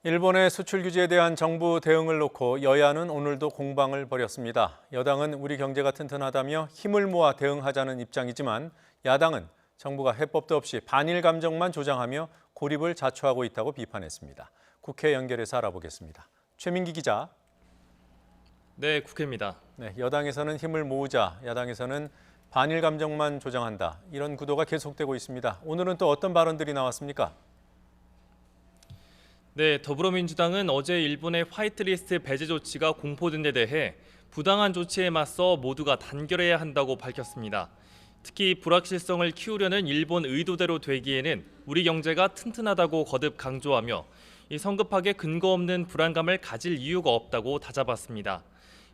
일본의 수출 규제에 대한 정부 대응을 놓고 여야는 오늘도 공방을 벌였습니다. 여당은 우리 경제가 튼튼하다며 힘을 모아 대응하자는 입장이지만 야당은 정부가 해법도 없이 반일 감정만 조장하며 고립을 자초하고 있다고 비판했습니다. 국회 연결해서 알아보겠습니다. 최민기 기자. 네, 국회입니다. 네, 여당에서는 힘을 모으자, 야당에서는 반일 감정만 조장한다. 이런 구도가 계속되고 있습니다. 오늘은 또 어떤 발언들이 나왔습니까? 네, 더불어민주당은 어제 일본의 화이트리스트 배제 조치가 공포된 데 대해 부당한 조치에 맞서 모두가 단결해야 한다고 밝혔습니다. 특히 불확실성을 키우려는 일본 의도대로 되기에는 우리 경제가 튼튼하다고 거듭 강조하며 이 성급하게 근거 없는 불안감을 가질 이유가 없다고 다잡았습니다.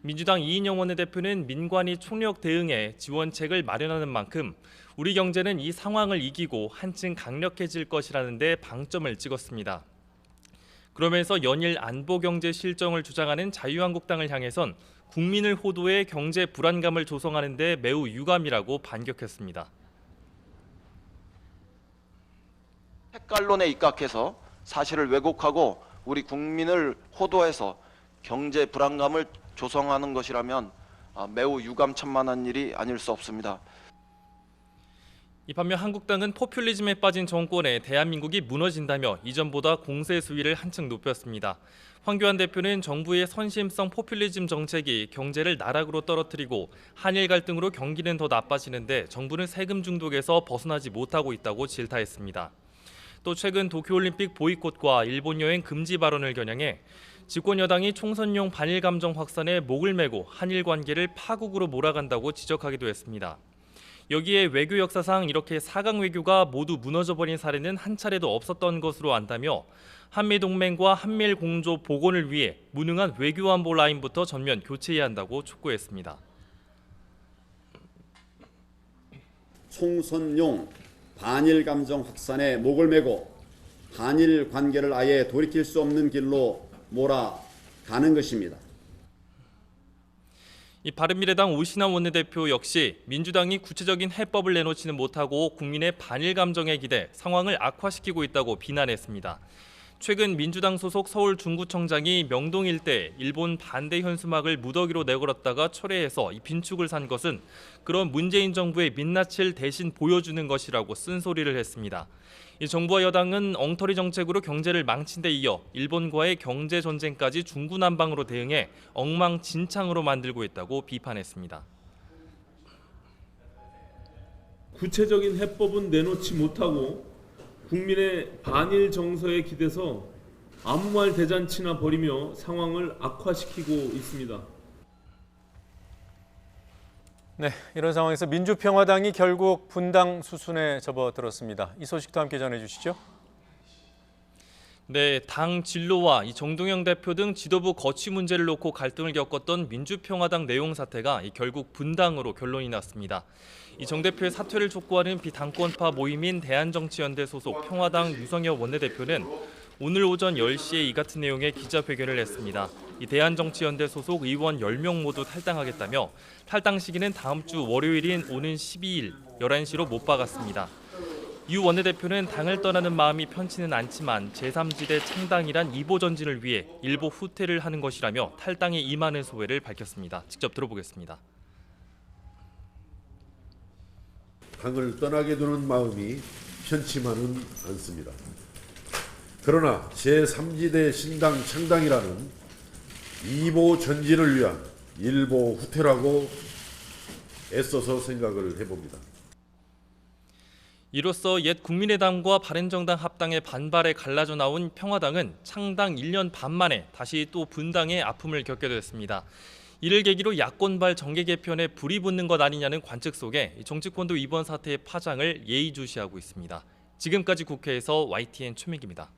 민주당 이인영 원내대표는 민관이 총력 대응에 지원책을 마련하는 만큼 우리 경제는 이 상황을 이기고 한층 강력해질 것이라는 데 방점을 찍었습니다. 그러면서 연일 안보 경제 실정을 주장하는 자유한국당을 향해선 국민을 호도해 경제 불안감을 조성하는 데 매우 유감이라고 반격했습니다. 색깔론에 입각해서 사실을 왜곡하고 우리 국민을 호도해서 경제 불안감을 조성하는 것이라면 매우 유감천만한 일이 아닐 수 없습니다. 이 반면 한국당은 포퓰리즘에 빠진 정권에 대한민국이 무너진다며 이전보다 공세 수위를 한층 높였습니다. 황교안 대표는 정부의 선심성 포퓰리즘 정책이 경제를 나락으로 떨어뜨리고 한일 갈등으로 경기는 더 나빠지는데 정부는 세금 중독에서 벗어나지 못하고 있다고 질타했습니다. 또 최근 도쿄올림픽 보이콧과 일본 여행 금지 발언을 겨냥해 집권 여당이 총선용 반일 감정 확산에 목을 메고 한일 관계를 파국으로 몰아간다고 지적하기도 했습니다. 여기에 외교 역사상 이렇게 4강 외교가 모두 무너져버린 사례는 한 차례도 없었던 것으로 안다며 한미동맹과 한미일 공조 복원을 위해 무능한 외교안보 라인부터 전면 교체해야 한다고 촉구했습니다. 총선용 반일 감정 확산에 목을 메고 한일 관계를 아예 돌이킬 수 없는 길로 몰아가는 것입니다. 이 바른미래당 오신환 원내대표 역시 민주당이 구체적인 해법을 내놓지는 못하고 국민의 반일 감정에 기대 상황을 악화시키고 있다고 비난했습니다. 최근 민주당 소속 서울 중구청장이 명동 일대 일본 반대 현수막을 무더기로 내걸었다가 철회해서 이 빈축을 산 것은 그런 문재인 정부의 민낯을 대신 보여주는 것이라고 쓴소리를 했습니다. 이 정부와 여당은 엉터리 정책으로 경제를 망친 데 이어 일본과의 경제 전쟁까지 중구난방으로 대응해 엉망진창으로 만들고 있다고 비판했습니다. 구체적인 해법은 내놓지 못하고 국민의 반일 정서에 기대서 아무 말 대잔치나 벌이며 상황을 악화시키고 있습니다. 네, 이런 상황에서 민주평화당이 결국 분당 수순에 접어들었습니다. 이 소식도 함께 전해주시죠. 네, 당 진로와 이 정동영 대표 등 지도부 거취 문제를 놓고 갈등을 겪었던 민주평화당 내용 사태가 결국 분당으로 결론이 났습니다. 이 정 대표의 사퇴를 촉구하는 비당권파 모임인 대한정치연대 소속 평화당 유성엽 원내대표는 오늘 오전 10시에 이 같은 내용의 기자회견을 했습니다. 이 대한정치연대 소속 의원 10명 모두 탈당하겠다며 탈당 시기는 다음 주 월요일인 오는 12일 11시로 못 박았습니다. 유 원내대표는 당을 떠나는 마음이 편치는 않지만 제3지대 창당이란 2보 전진을 위해 일보 후퇴를 하는 것이라며 탈당에 임하는 소회를 밝혔습니다. 직접 들어보겠습니다. 당을 떠나게 두는 마음이 편치만은 않습니다. 그러나 제3지대 신당 창당이라는 2보 전진을 위한 1보 후퇴라고 애써서 생각을 해봅니다. 이로써 옛 국민의당과 바른정당 합당의 반발에 갈라져 나온 평화당은 창당 1년 반 만에 다시 또 분당의 아픔을 겪게 됐습니다. 이를 계기로 야권발 정계 개편에 불이 붙는 것 아니냐는 관측 속에 정치권도 이번 사태의 파장을 예의주시하고 있습니다. 지금까지 국회에서 YTN 최민기입니다.